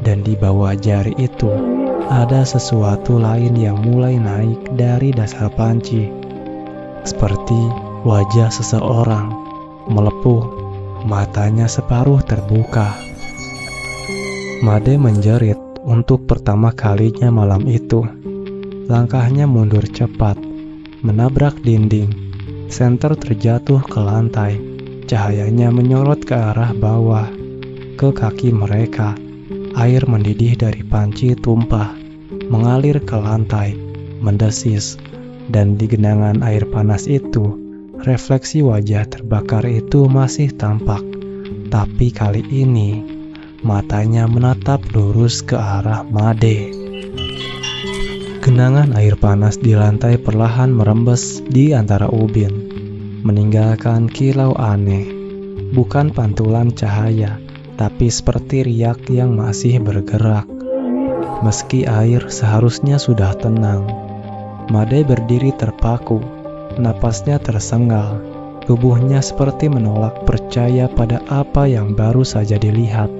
Dan di bawah jari itu, ada sesuatu lain yang mulai naik dari dasar panci. Seperti wajah seseorang, melepuh, matanya separuh terbuka. Made menjerit untuk pertama kalinya malam itu. Langkahnya mundur cepat, menabrak dinding. Senter terjatuh ke lantai. Cahayanya menyorot ke arah bawah, ke kaki mereka. Air mendidih dari panci tumpah, mengalir ke lantai, mendesis. Dan di genangan air panas itu, refleksi wajah terbakar itu masih tampak. Tapi kali ini matanya menatap lurus ke arah Made. Genangan air panas di lantai perlahan merembes di antara ubin, meninggalkan kilau aneh. bukan pantulan cahaya, tapi seperti riak yang masih bergerak. Meski air seharusnya sudah tenang, Made berdiri terpaku, napasnya tersengal, tubuhnya seperti menolak percaya pada apa yang baru saja dilihat.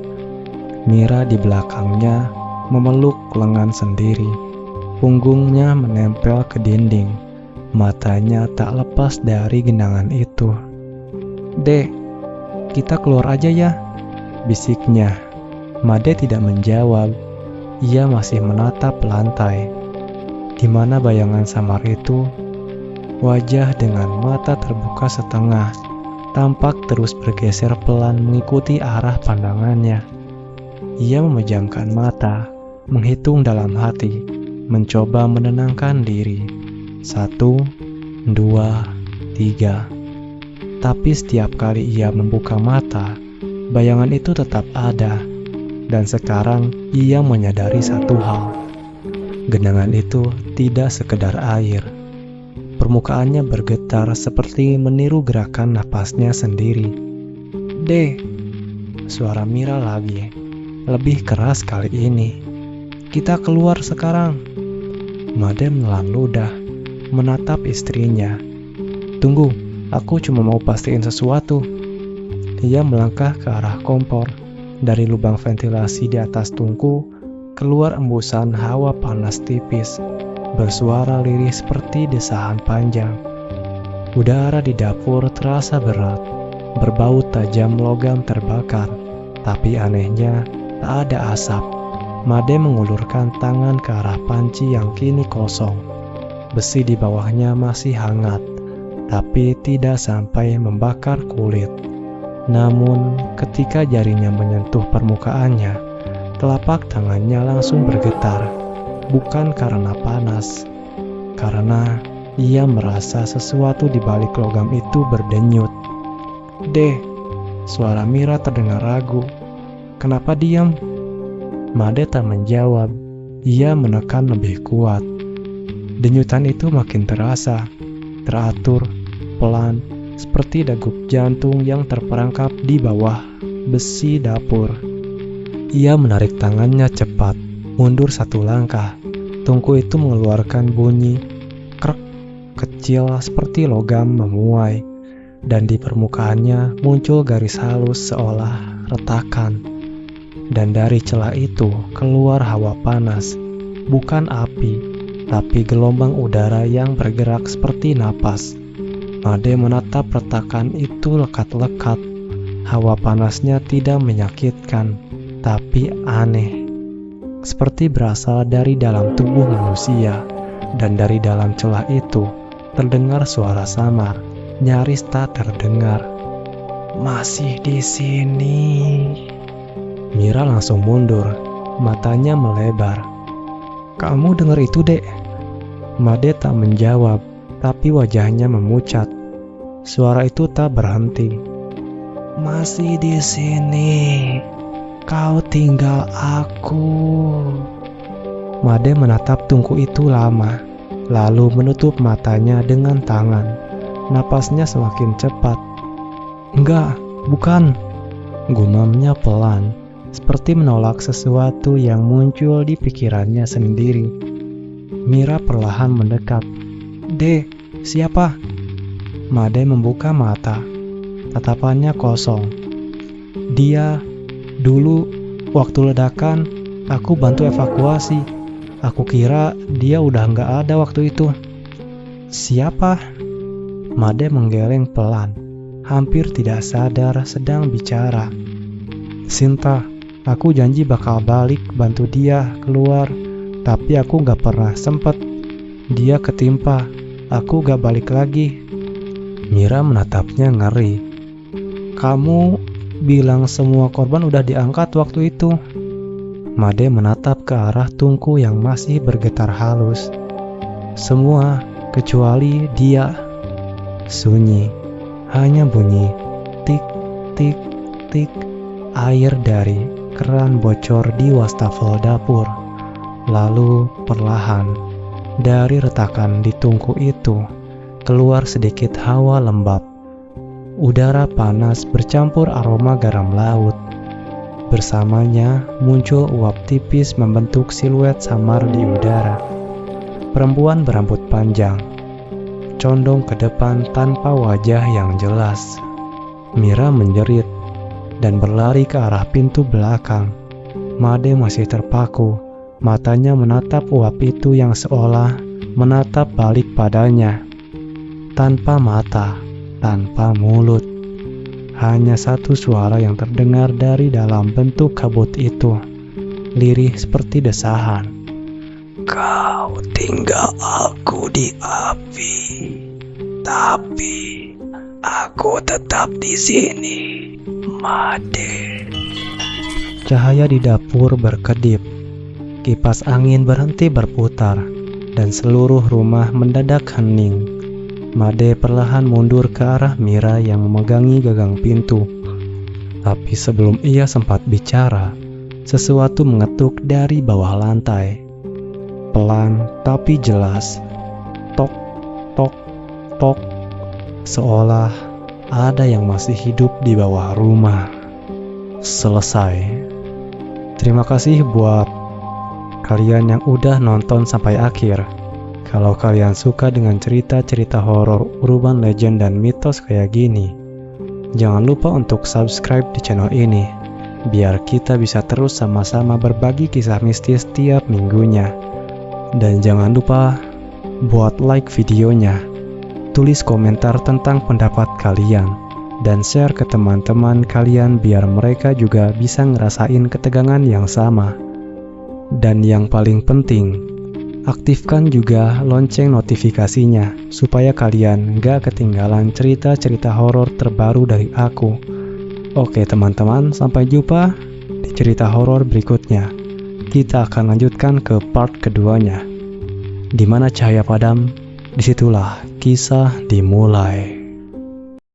Mira di belakangnya memeluk lengan sendiri, punggungnya menempel ke dinding, matanya tak lepas dari genangan itu. "Dek, kita keluar aja ya," bisiknya. Made tidak menjawab, ia masih menatap lantai. Di mana bayangan samar itu, wajah dengan mata terbuka setengah, tampak terus bergeser pelan mengikuti arah pandangannya. Ia memejamkan mata, menghitung dalam hati, mencoba menenangkan diri. 1, 2, 3. Tapi setiap kali ia membuka mata, bayangan itu tetap ada. Dan sekarang ia menyadari satu hal. Genangan itu tidak sekedar air. Permukaannya bergetar seperti meniru gerakan napasnya sendiri. "Dek," suara Mira lagi, lebih keras kali ini. "Kita keluar sekarang." Made menelan ludah, menatap istrinya. "Tunggu, aku cuma mau pastiin sesuatu." Ia melangkah ke arah kompor. Dari lubang ventilasi di atas tungku, keluar embusan hawa panas tipis, bersuara lirih seperti desahan panjang. Udara di dapur terasa berat, berbau tajam logam terbakar, tapi anehnya tak ada asap. Made mengulurkan tangan ke arah panci yang kini kosong. Besi di bawahnya masih hangat, tapi tidak sampai membakar kulit. Namun, ketika jarinya menyentuh permukaannya, telapak tangannya langsung bergetar, bukan karena panas, karena ia merasa sesuatu di balik logam itu berdenyut. "Dek," suara Mira terdengar ragu. "Kenapa diam?" Made tak menjawab, ia menekan lebih kuat. Denyutan itu makin terasa, teratur, pelan, seperti degup jantung yang terperangkap di bawah besi dapur. Ia menarik tangannya cepat, mundur satu langkah. Tungku itu mengeluarkan bunyi krek kecil seperti logam memuai, dan di permukaannya muncul garis halus seolah retakan. Dan dari celah itu keluar hawa panas, bukan api, tapi gelombang udara yang bergerak seperti napas. Made menatap retakan itu lekat-lekat. Hawa panasnya tidak menyakitkan, tapi aneh, seperti berasal dari dalam tubuh manusia. Dan dari dalam celah itu terdengar suara samar, nyaris tak terdengar. "Masih di sini." Mira langsung mundur, matanya melebar. "Kamu dengar itu, Dek?" Made tak menjawab, tapi wajahnya memucat. Suara itu tak berhenti. "Masih di sini. Kau tinggal aku." Made menatap tungku itu lama, lalu menutup matanya dengan tangan. Napasnya semakin cepat. "Enggak, bukan," gumamnya pelan, seperti menolak sesuatu yang muncul di pikirannya sendiri. Mira perlahan mendekat. "Dek, siapa?" Made membuka mata, tatapannya kosong. "Dia, dulu, waktu ledakan, aku bantu evakuasi. Aku kira dia udah nggak ada waktu itu." "Siapa?" Made menggeleng pelan, hampir tidak sadar sedang bicara. "Sinta, aku janji bakal balik bantu dia keluar, tapi aku nggak pernah sempet. Dia ketimpa, aku nggak balik lagi." Mira menatapnya ngeri. "Kamu bilang semua korban udah diangkat waktu itu." Made menatap ke arah tungku yang masih bergetar halus. "Semua, kecuali dia." Sunyi, hanya bunyi tik, tik, tik, air dari keran bocor di wastafel dapur. Lalu perlahan, dari retakan di tungku itu, keluar sedikit hawa lembab. Udara panas bercampur aroma garam laut. Bersamanya muncul uap tipis membentuk siluet samar di udara. Perempuan berambut panjang, condong ke depan tanpa wajah yang jelas. Mira menjerit dan berlari ke arah pintu belakang. Made masih terpaku, matanya menatap uap itu yang seolah menatap balik padanya. Tanpa mata, tanpa mulut, hanya satu suara yang terdengar dari dalam bentuk kabut itu, lirih seperti desahan. Kau tinggal aku di api, tapi aku tetap di sini, Made. Cahaya di dapur berkedip, kipas angin berhenti berputar, dan seluruh rumah mendadak hening. Made perlahan mundur ke arah Mira yang memegangi gagang pintu. Tapi sebelum ia sempat bicara, sesuatu mengetuk dari bawah lantai. Pelan tapi jelas. Tok, tok, tok. Seolah ada yang masih hidup di bawah rumah. Selesai. Terima kasih buat kalian yang udah nonton sampai akhir. Kalau kalian suka dengan cerita-cerita horor, urban legend, dan mitos kayak gini, jangan lupa untuk subscribe di channel ini, biar kita bisa terus sama-sama berbagi kisah mistis tiap minggunya. Dan jangan lupa buat like videonya, tulis komentar tentang pendapat kalian, dan share ke teman-teman kalian biar mereka juga bisa ngerasain ketegangan yang sama. Dan yang paling penting, aktifkan juga lonceng notifikasinya supaya kalian gak ketinggalan cerita-cerita horor terbaru dari aku. Oke teman-teman, sampai jumpa di cerita horor berikutnya. Kita akan lanjutkan ke part keduanya. Di mana cahaya padam, disitulah kisah dimulai.